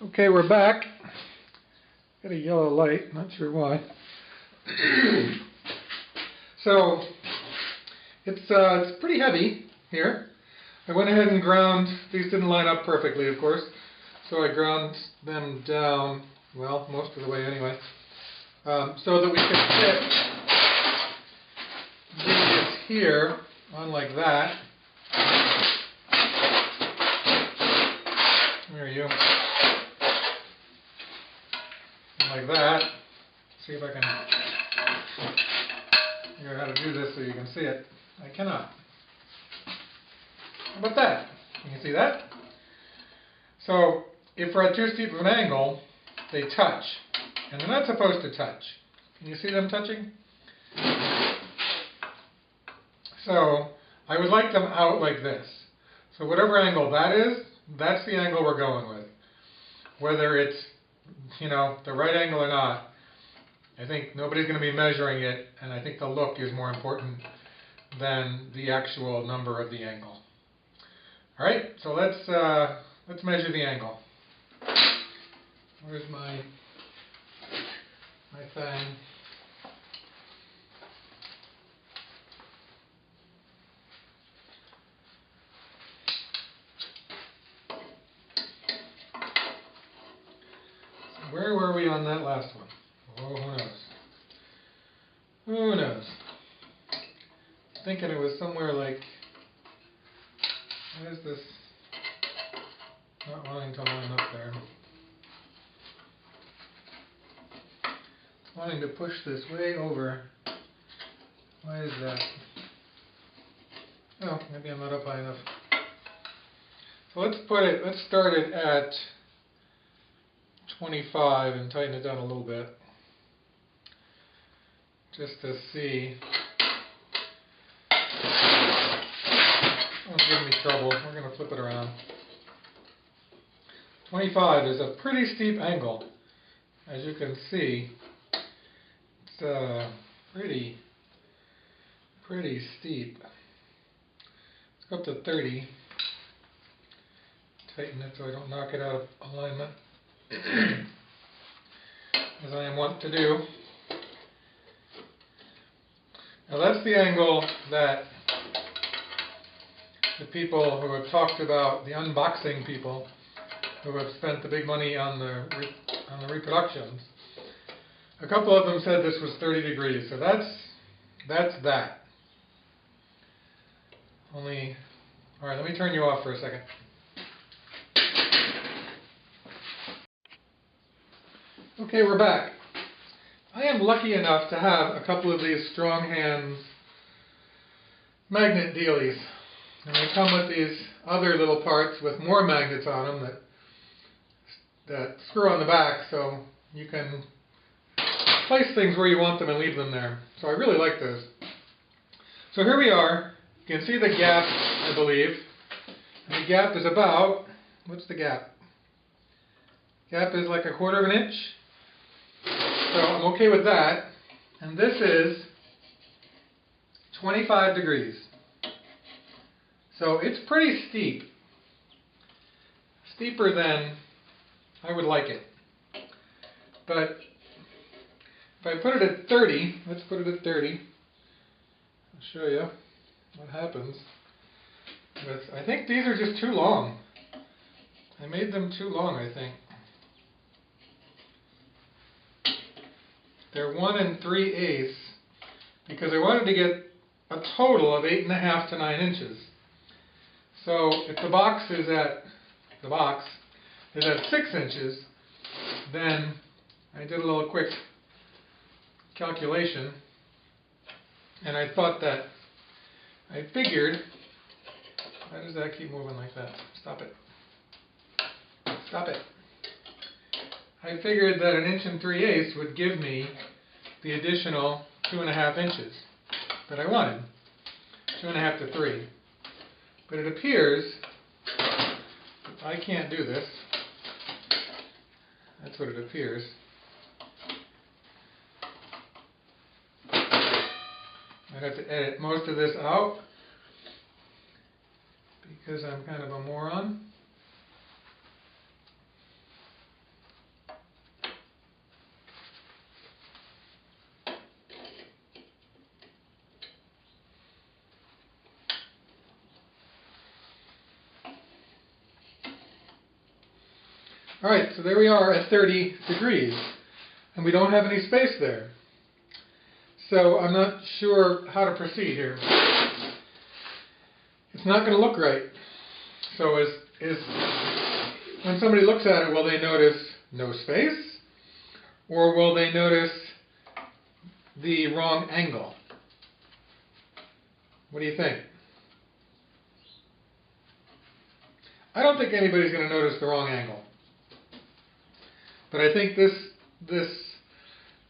Okay, we're back. Got a yellow light, not sure why. So, it's pretty heavy here. I went ahead and ground, these didn't line up perfectly, of course, so I ground them down, well, most of the way anyway, so that we could fit these here on like that. There you go. Like that. See if I can figure out how to do this so you can see it. I cannot. How about that? Can you see that? So, if we're at too steep of an angle, they touch. And they're not supposed to touch. Can you see them touching? So, I would like them out like this. So whatever angle that is, that's the angle we're going with. Whether it's, the right angle or not, I think nobody's going to be measuring it, and I think the look is more important than the actual number of the angle. All right, so let's measure the angle. Where's my thing? Where were we on that last one? Oh, who knows? Who knows? I'm thinking it was somewhere like, what is this? Not wanting to line up there. It's wanting to push this way over. Why is that? Oh, maybe I'm not up high enough. So let's start it at 25 and tighten it down a little bit, just to see. Don't give me trouble. We're going to flip it around. 25 is a pretty steep angle, as you can see. It's pretty steep. Let's go up to 30. Tighten it so I don't knock it out of alignment. As I am wont to do. Now that's the angle that the people who have talked about, the unboxing people who have spent the big money on the reproductions, a couple of them said this was 30 degrees, so that's that. Alright, let me turn you off for a second. Okay, we're back. I am lucky enough to have a couple of these strong hands magnet dealies. And they come with these other little parts with more magnets on them that screw on the back, so you can place things where you want them and leave them there. So I really like those. So here we are. You can see the gap, I believe. And the gap is about, what's the gap? Gap is like 1/4 of an inch. So I'm okay with that. And this is 25 degrees. So it's pretty steep. Steeper than I would like it. But if I put it at 30, let's put it at 30. I'll show you what happens. I think these are just too long. I made them too long, I think. They're 1 3/8 because I wanted to get a total of 8.5 to 9 inches. So if the box is at 6 inches, then I did a little quick calculation, and I thought that I figured. Why does that keep moving like that? Stop it. Stop it. I figured that 1 3/8 would give me the additional 2.5 inches that I wanted. 2.5 to 3. But it appears I can't do this. That's what it appears. I'd have to edit most of this out because I'm kind of a moron. Alright, so there we are at 30 degrees. And we don't have any space there. So I'm not sure how to proceed here. It's not going to look right. So when somebody looks at it, will they notice no space? Or will they notice the wrong angle? What do you think? I don't think anybody's going to notice the wrong angle. But I think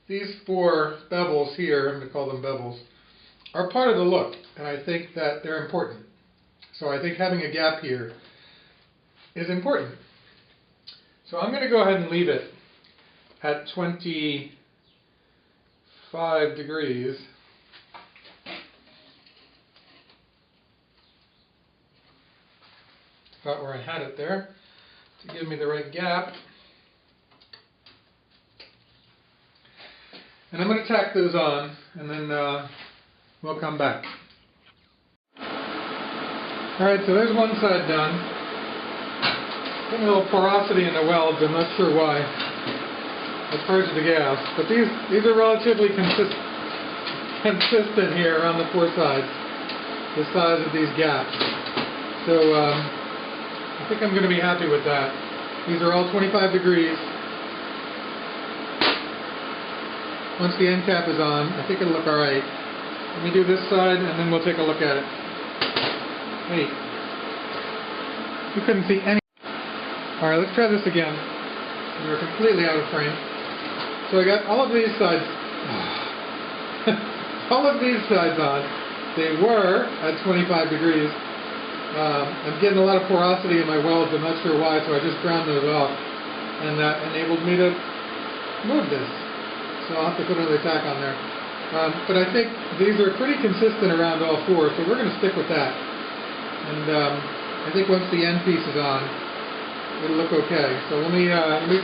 these four bevels here, I'm going to call them bevels, are part of the look, and I think that they're important. So I think having a gap here is important. So I'm going to go ahead and leave it at 25 degrees. About where I had it there, to give me the right gap. And I'm going to tack those on, and then we'll come back. Alright, so there's one side done. Getting a little porosity in the welds, I'm not sure why. I purged the gas, but these are relatively consistent here around the four sides, the size of these gaps. So I think I'm going to be happy with that. These are all 25 degrees. Once the end cap is on, I think it'll look alright. Let me do this side and then we'll take a look at it. Wait. You couldn't see any. Alright, let's try this again. We were completely out of frame. So I got all of these sides. All of these sides on. They were at 25 degrees. I'm getting a lot of porosity in my welds. I'm not sure why, so I just ground those off. And that enabled me to move this. So I'll have to put another tack on there. But I think these are pretty consistent around all four, so we're going to stick with that. And I think once the end piece is on, it'll look okay. So let me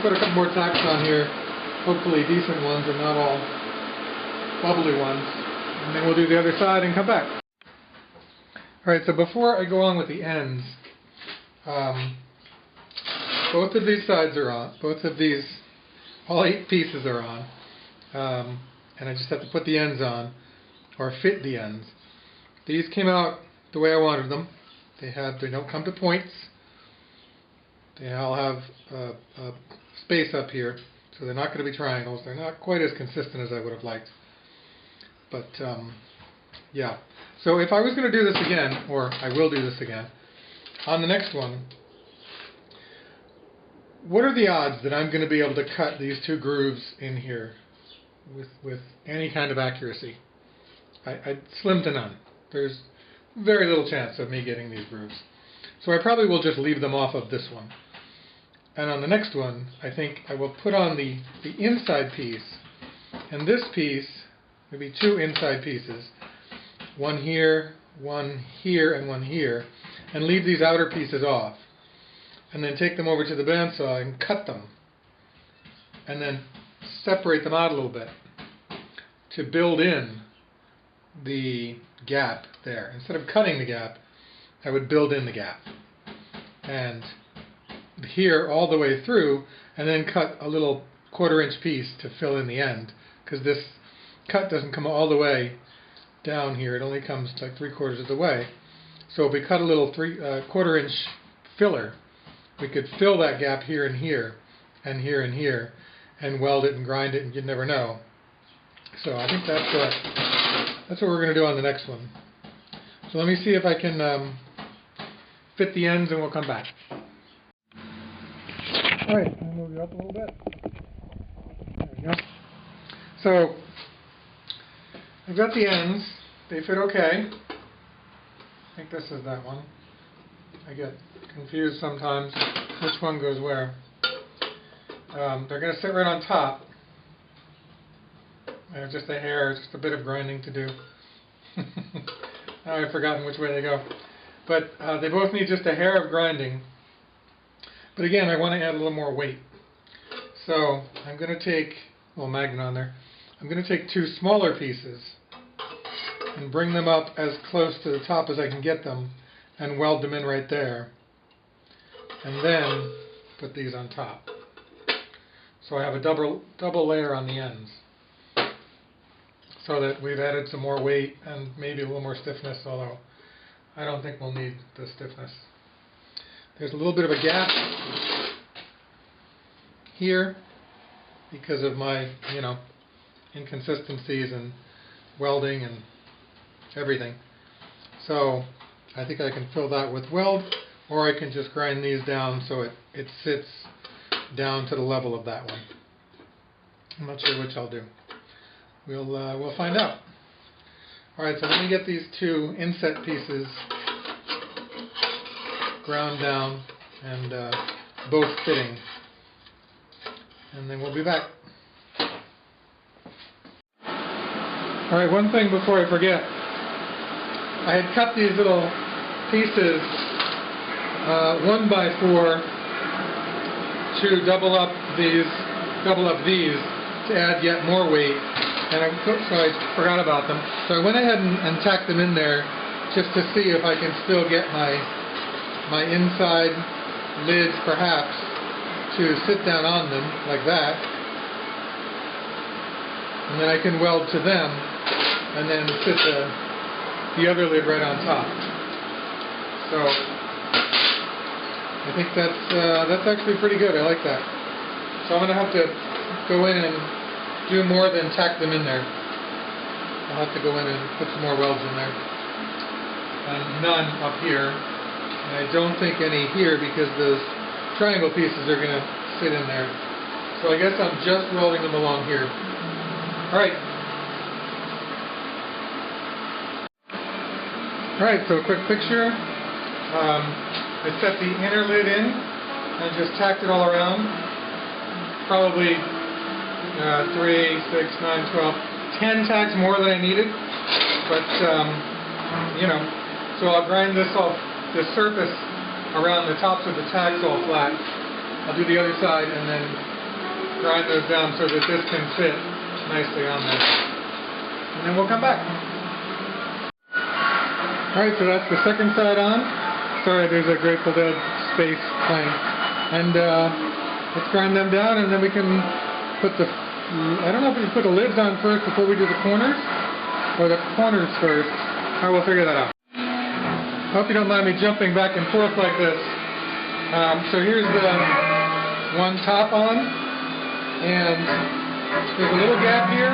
put a couple more tacks on here, hopefully decent ones and not all bubbly ones. And then we'll do the other side and come back. Alright, so before I go on with the ends, both of these sides are on. Both of these, all 8 pieces are on. And I just have to put the ends on, or fit the ends. These came out the way I wanted them. They don't come to points. They all have space up here, so they're not going to be triangles. They're not quite as consistent as I would have liked. But yeah. So if I was going to do this again, or I will do this again, on the next one, what are the odds that I'm going to be able to cut these 2 grooves in here with any kind of accuracy? I'd slim to none. There's very little chance of me getting these grooves. So I probably will just leave them off of this one. And on the next one, I think I will put on the inside piece, and this piece, maybe 2 inside pieces, one here, and one here, and leave these outer pieces off. And then take them over to the bandsaw and cut them. And then separate them out a little bit to build in the gap there. Instead of cutting the gap, I would build in the gap. And here all the way through, and then cut a little 1/4 inch piece to fill in the end, because this cut doesn't come all the way down here. It only comes like 3/4 of the way. So if we cut a little 1/4 inch filler, we could fill that gap here and here, and here and here, and weld it and grind it, and you'd never know. So I think that's what we're going to do on the next one. So let me see if I can fit the ends, and we'll come back. Alright, I'll move you up a little bit. There we go. So I've got the ends. They fit okay. I think this is that one. I get confused sometimes which one goes where. They're going to sit right on top. Just a hair, just a bit of grinding to do. Now I've forgotten which way they go. But they both need just a hair of grinding. But again, I want to add a little more weight. So I'm going to take, well, magnet on there. I'm going to take 2 smaller pieces and bring them up as close to the top as I can get them and weld them in right there. And then put these on top. So I have a double layer on the ends, so that we've added some more weight and maybe a little more stiffness, although I don't think we'll need the stiffness. There's a little bit of a gap here because of my, inconsistencies in welding and everything. So I think I can fill that with weld, or I can just grind these down so it sits down to the level of that one. I'm not sure which I'll do. We'll find out. Alright, so let me get these two inset pieces ground down and both fitting, and then we'll be back. Alright, one thing before I forget. I had cut these little pieces 1x4 to double up these to add yet more weight, and so I forgot about them. So I went ahead and tacked them in there just to see if I can still get my inside lids perhaps to sit down on them like that, and then I can weld to them and then sit the other lid right on top. So I think that's actually pretty good. I like that. So I'm going to have to go in and do more than tack them in there. I'll have to go in and put some more welds in there. And none up here. And I don't think any here because those triangle pieces are going to fit in there. So I guess I'm just welding them along here. Alright. Alright, so a quick picture. I set the inner lid in and just tacked it all around. Probably 3, 6, 9, 12, 10 tacks more than I needed. But, so I'll grind this surface around the tops of the tacks all flat. I'll do the other side and then grind those down so that this can fit nicely on there. And then we'll come back. Alright, so that's the second side on. Sorry, there's a Grateful Dead space playing. And let's grind them down, and then we can put I don't know if we put the lids on first before we do the corners, or the corners first. Alright, we'll figure that out. I hope you don't mind me jumping back and forth like this. So here's the one top on, and there's a little gap here.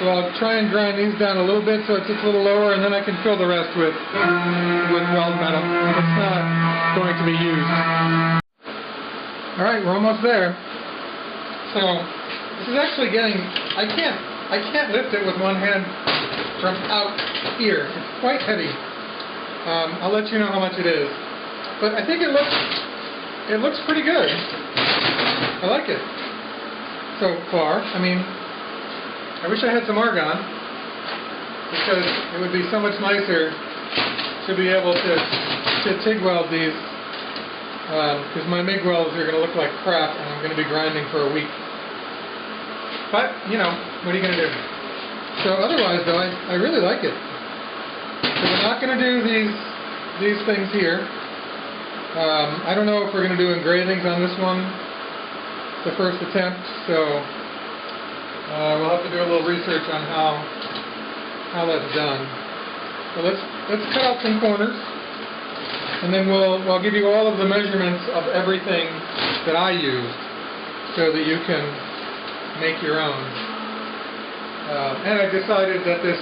So I'll try and grind these down a little bit so it sits a little lower, and then I can fill the rest with weld metal. It's not going to be used. Alright, we're almost there. So this is actually getting, I can't lift it with one hand from out here. It's quite heavy. I'll let you know how much it is. But I think it looks pretty good. I like it so far. I mean, I wish I had some argon, because it would be so much nicer to be able to TIG weld these, because my MIG welds are going to look like crap and I'm going to be grinding for a week. But, what are you going to do? So otherwise though, I really like it. So we're not going to do these things here. I don't know if we're going to do engravings on this one, the first attempt, so we'll have to do a little research on how that's done. So let's cut out some corners, and then I'll give you all of the measurements of everything that I used, so that you can make your own. And I decided that this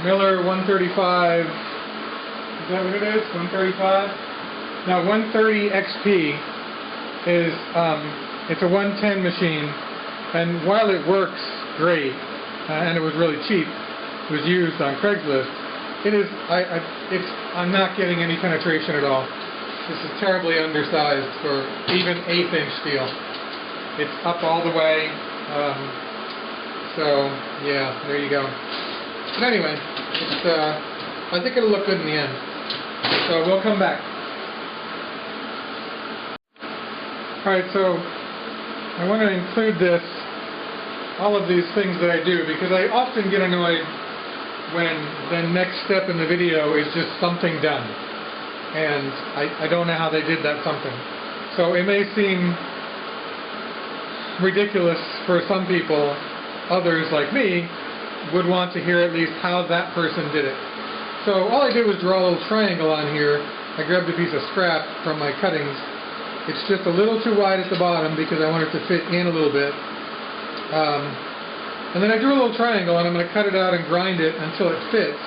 Miller 135, is that what it is? 135? Now 130 XP is it's a 110 machine, and while it works great, and it was really cheap, it was used on Craigslist, I'm not getting any penetration at all. This is terribly undersized for even 1/8 inch steel. It's up all the way, so yeah, there you go. But anyway, I think it'll look good in the end. So we'll come back. Alright, so I want to include all of these things that I do, because I often get annoyed when the next step in the video is just something done. And I don't know how they did that something. So it may seem ridiculous for some people, others like me would want to hear at least how that person did it. So all I did was draw a little triangle on here. I grabbed a piece of scrap from my cuttings. It's just a little too wide at the bottom because I want it to fit in a little bit. And then I drew a little triangle, and I'm going to cut it out and grind it until it fits.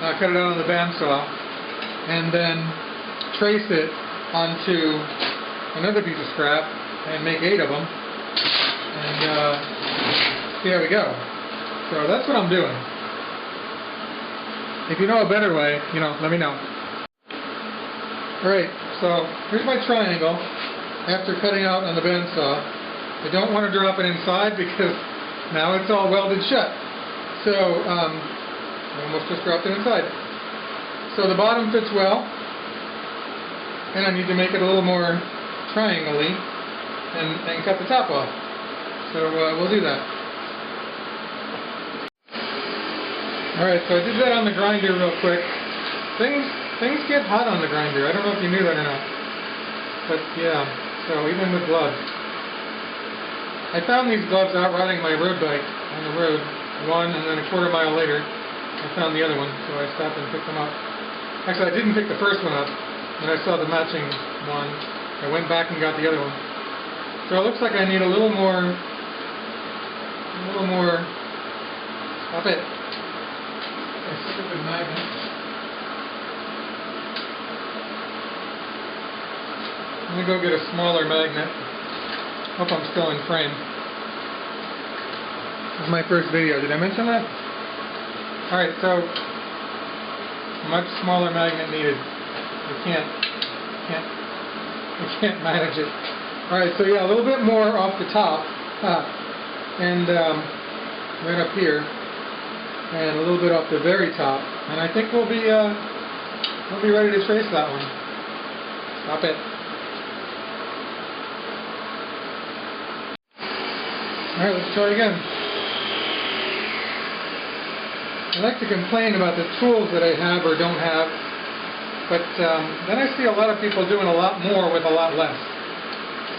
I'll cut it out on the bandsaw and then trace it onto another piece of scrap and make 8 of them, and see how we go. So that's what I'm doing. If you know a better way, let me know. Alright, so here's my triangle after cutting out on the bandsaw. I don't want to drop it inside because now it's all welded shut. So I almost just dropped it inside. So the bottom fits well, and I need to make it a little more triangle-y and cut the top off. So we'll do that. Alright, so I did that on the grinder real quick. Things get hot on the grinder. I don't know if you knew that or not. But yeah, so even with gloves. I found these gloves out riding my road bike on the road, one, and then a quarter mile later I found the other one, so I stopped and picked them up. Actually, I didn't pick the first one up. When I saw the matching one, I went back and got the other one. So it looks like I need a little more, stop it. A stupid magnet. Let me go get a smaller magnet. Hope I'm still in frame. This is my first video. Did I mention that? Alright, so much smaller magnet needed. We can't manage it. Alright, so yeah, a little bit more off the top. And right up here. And a little bit off the very top. And I think we'll be ready to trace that one. Stop it. Alright, let's try again. I like to complain about the tools that I have or don't have, but then I see a lot of people doing a lot more with a lot less.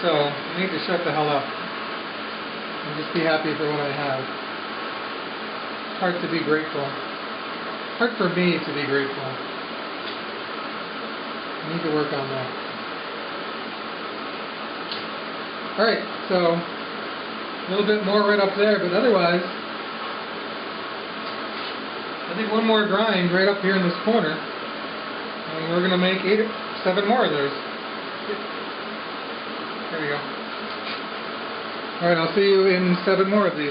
So I need to shut the hell up and just be happy for what I have. It's hard to be grateful. It's hard for me to be grateful. I need to work on that. Alright, so a little bit more right up there, but otherwise, I think one more grind right up here in this corner, and we're going to make 7 more of those. There we go. Alright, I'll see you in 7 more of these.